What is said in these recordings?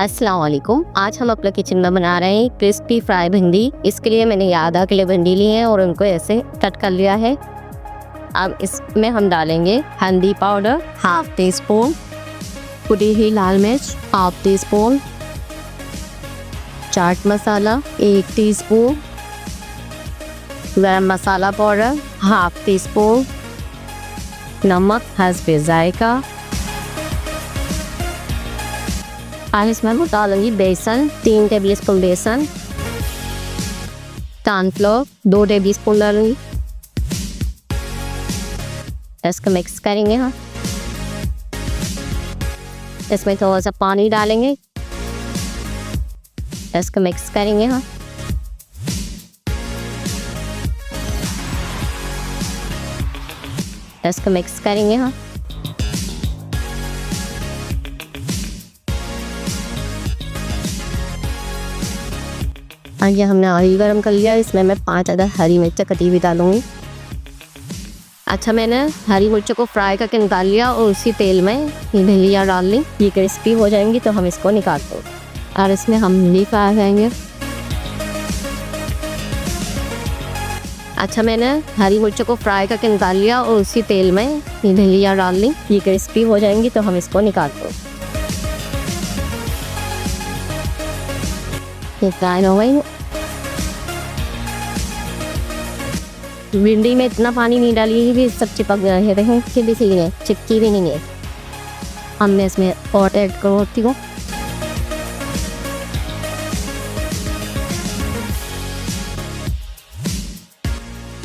अस्सलाम वालेकुम। आज हम अपने किचन में बना रहे हैं क्रिस्पी फ्राई भिंडी। इसके लिए मैंने आधा किलो भिंडी ली है और उनको ऐसे कट कर लिया है। अब इसमें हम डालेंगे हल्दी पाउडर हाफ टी स्पून, कुटी हुई लाल मिर्च half tea spoon, chaat masala 1 teaspoon, गरम मसाला पाउडर हाफ टी स्पून, नमक हस्बे जायका। आज इसमें मैं डालूंगी बेसन 3 टेबल स्पून बेसन, कॉर्नफ्लोर 2 टेबल स्पून डालूंगी। इसको मिक्स करेंगे हम। इसमें थोड़ा सा पानी डालेंगे, इसको मिक्स करेंगे हम। इसको मिक्स करेंगे हम। ये हमने ऑयल गरम कर लिया। इसमें मैं 5 अदद हरी मिर्च कटी हुई डालूंगी। अच्छा, मैंने हरी मिर्चों को फ्राई करके निकाल लिया और उसी तेल में ये भिंडियाँ डाल ली। ये क्रिस्पी हो जाएंगी तो हम इसको निकालते हैं और इसमें हम भिंडी फ्राई करेंगे। अच्छा, मैंने हरी मिर्चों को फ्राई करके निकाल लिया और उसी तेल में ये भिंडियाँ डाल ली। ये क्रिस्पी हो जाएंगी तो हम इसको निकालते हैं। ये फ्राई हो गई। भिंडी में इतना पानी नहीं डालिए भी सब चिपक गया है। देखें कि भी सही है, चिपकी भी नहीं है। अब मैं इसमें और ऐड करती हूँ।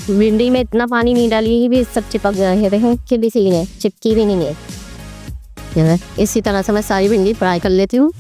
भिंडी में इतना पानी नहीं डालिए भी सब चिपक गया है। देखें कि भी सही है, चिपकी भी नहीं है। इसी तरह से मैं सारी भिंडी फ्राई कर लेती हूँ।